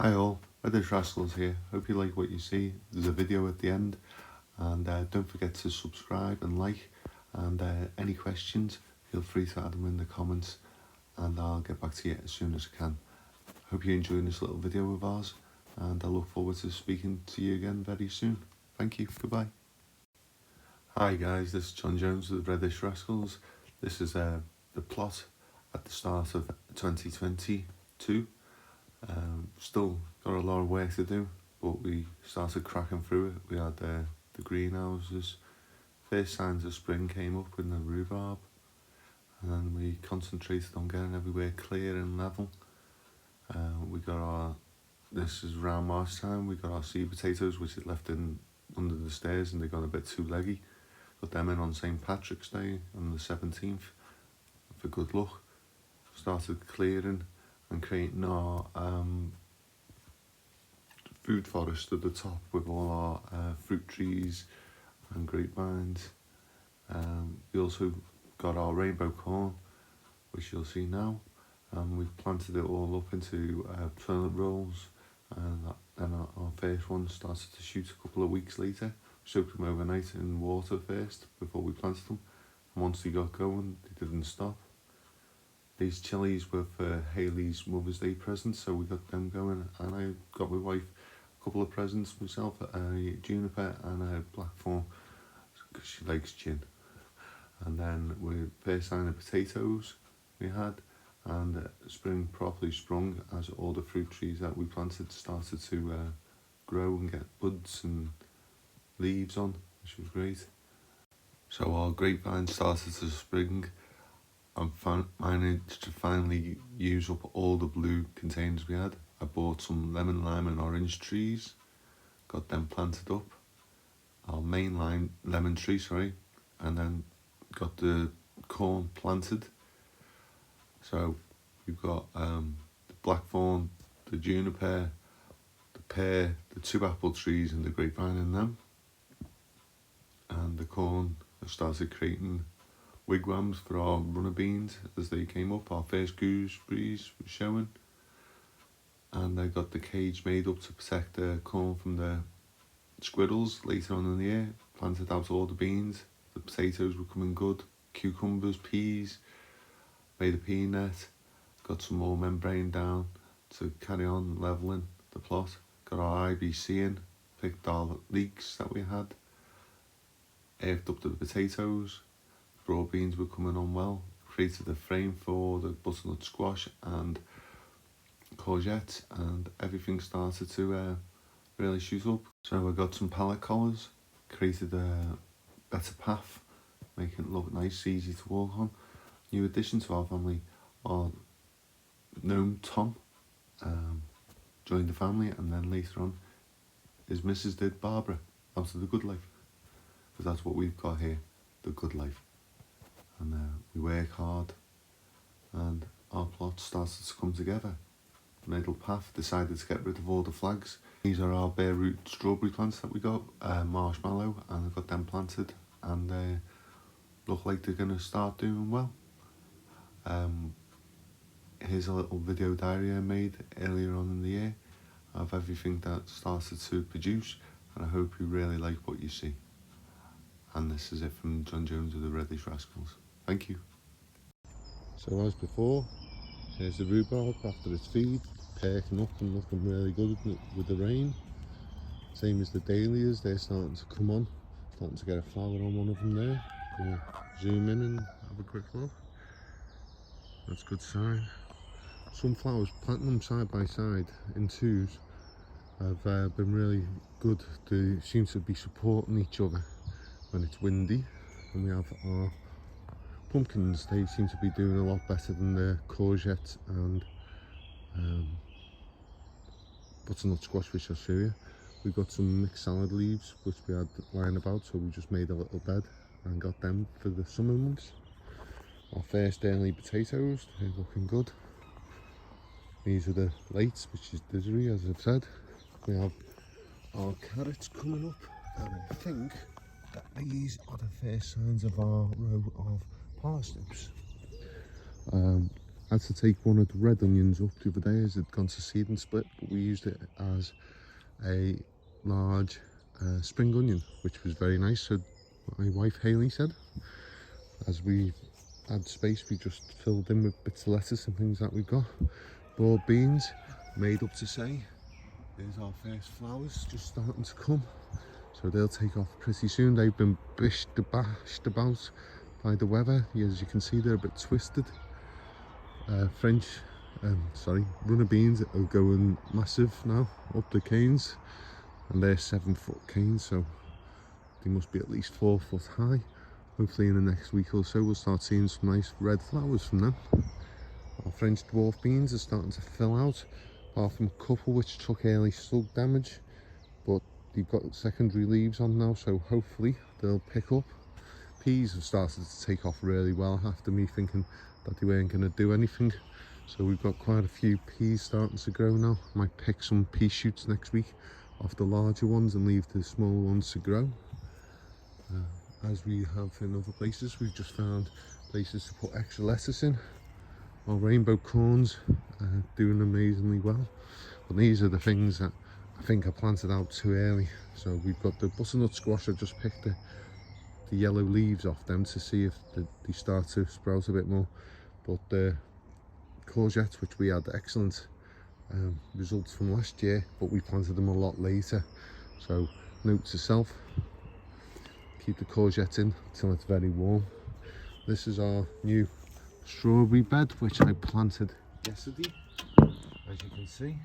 Hi all, Reddish Rascals here. Hope you like what you see. There's a video at the end, and don't forget to subscribe and like, and any questions feel free to add them in the comments and I'll get back to you as soon as I can. Hope you're enjoying this little video of ours, and I look forward to speaking to you again very soon. Thank you, goodbye. Hi guys, this is John Jones with Reddish Rascals. This is the plot at the start of 2022. Still got a lot of work to do, but we started cracking through it. We had the greenhouses, first signs of spring came up with the rhubarb, and then we concentrated on getting everywhere clear and level. We got this is around March time, we got our seed potatoes which had left in under the stairs and they got a bit too leggy. Got them in on St. Patrick's Day on the 17th for good luck. Started clearing and creating our food forest at the top with all our fruit trees and grapevines. We also got our rainbow corn, which you'll see now, and we've planted it all up into turnip rolls, and then our first one started to shoot a couple of weeks later. We soaked them overnight in water first before we planted them, and once they got going they didn't stop. These chilies were for Hayley's Mother's Day present, so we got them going, and I got my wife a couple of presents myself, a juniper and a blackthorn, because she likes gin. And then we first sign of potatoes we had, and spring properly sprung as all the fruit trees that we planted started to grow and get buds and leaves on, which was great. So our grapevine started to spring. I managed to finally use up all the blue containers we had. I bought some lemon, lime and orange trees, got them planted up, our main lemon tree, and then got the corn planted. So we've got the blackthorn, the juniper, the pear, the 2 apple trees and the grapevine in them. And the corn, I started creating wigwams for our runner beans as they came up. Our first gooseberries were showing, and I got the cage made up to protect the corn from the squirrels later on in the year. Planted out all the beans, the potatoes were coming good, cucumbers, peas, made a pea net, got some more membrane down to carry on levelling the plot. Got our IBC in, picked our leeks that we had, earthed up the potatoes. Broad beans were coming on well, created a frame for the butternut squash and courgettes, and everything started to really shoot up. So I got some pallet collars, created a better path, making it look nice, easy to walk on. New addition to our family, our gnome Tom joined the family, and then later on his missus did Barbara out of the good life, because that's what we've got here, the good life. And we work hard, and our plot started to come together. Middle path decided to get rid of all the flags. These are our bare root strawberry plants that we got, marshmallow, and I got them planted, and they look like they're going to start doing well. Here's a little video diary I made earlier on in the year of everything that started to produce, and I hope you really like what you see. And this is it from John Jones of the Reddish Rascals. Thank you. So as before, here's the rhubarb after its feed, perking up and looking really good with the rain. Same as the dahlias, they're starting to come on, starting to get a flower on one of them there. We'll zoom in and have a quick look. That's a good sign. Sunflowers, planting them side by side in twos, have been really good. They seem to be supporting each other when it's windy. And we have our pumpkins, they seem to be doing a lot better than the courgettes and butternut squash, which I'll show you. We got some mixed salad leaves which we had lying about, so we just made a little bed and got them for the summer months. Our first early potatoes, they're looking good. These are the lates, which is Disery, as I've said. We have our carrots coming up, and I think that these are the first signs of our row of parsnips. had to take one of the red onions up the other day as it had gone to seed and split, but we used it as a large spring onion, which was very nice. So my wife Hayley said, as we had space, we just filled in with bits of lettuce and things that we've got. Broad beans, made up to say, there's our first flowers just starting to come. So they'll take off pretty soon. They've been bashed about by the weather. As you can see, they're a bit twisted. Runner beans are going massive now up the canes, and they're 7-foot canes, so they must be at least 4 foot high. Hopefully in the next week or so we'll start seeing some nice red flowers from them. Our French dwarf beans are starting to fill out, apart from a couple which took early slug damage, but they've got secondary leaves on now, so hopefully they'll pick up. Peas have started to take off really well after me thinking that they weren't going to do anything. So we've got quite a few peas starting to grow now. I might pick some pea shoots next week off the larger ones and leave the small ones to grow. As we have in other places, we've just found places to put extra lettuce in. Our rainbow corns are doing amazingly well. But these are the things that I think I planted out too early. So we've got the butternut squash. I just picked the yellow leaves off them to see if they start to sprout a bit more. But the courgettes, which we had excellent results from last year, but we planted them a lot later. So note to self, keep the courgettes in till it's very warm. This is our new strawberry bed, which I planted yesterday. As you can see,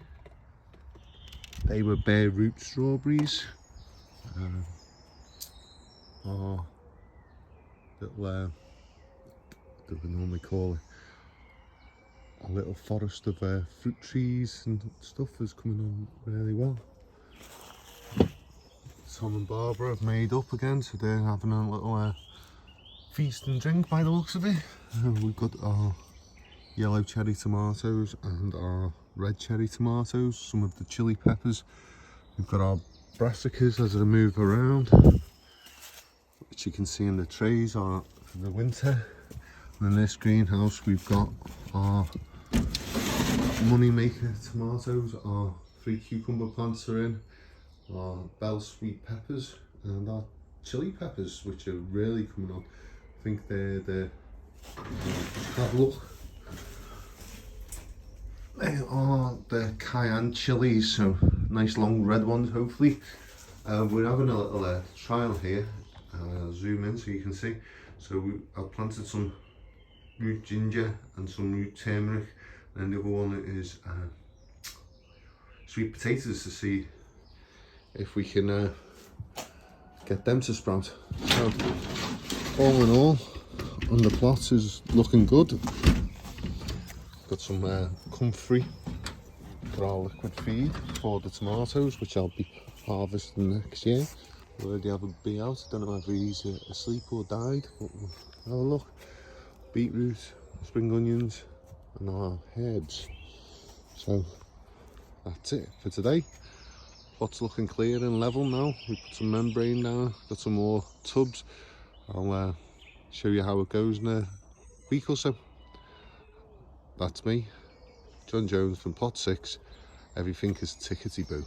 they were bare root strawberries. Our little, what do we normally call it, a little forest of fruit trees and stuff is coming on really well. Tom and Barbara have made up again, so they're having a little feast and drink by the looks of it. We've got our yellow cherry tomatoes and our red cherry tomatoes, some of the chili peppers. We've got our brassicas as they move around, which you can see in the trays are for the winter. And in this greenhouse we've got our money maker tomatoes, our 3 cucumber plants are in, our bell sweet peppers and our chili peppers, which are really coming on. I think they're the have a look. They are the cayenne chilies, so nice long red ones hopefully. We're having a little trial here. Zoom in so you can see. So I've planted some root ginger and some root turmeric, and the other one is sweet potatoes to see if we can get them to sprout. So all in all, on the plot is looking good. Got some comfrey for our liquid feed for the tomatoes, which I'll be harvesting next year. We already have a bee out. I don't know if he's asleep or died, but we'll have a look. Beetroot, spring onions and our herbs. So that's it for today. Pot's looking clear and level now. We put some membrane down, got some more tubs. I'll show you how it goes in a week or so. That's me, John Jones from Pot 6. Everything is tickety boo.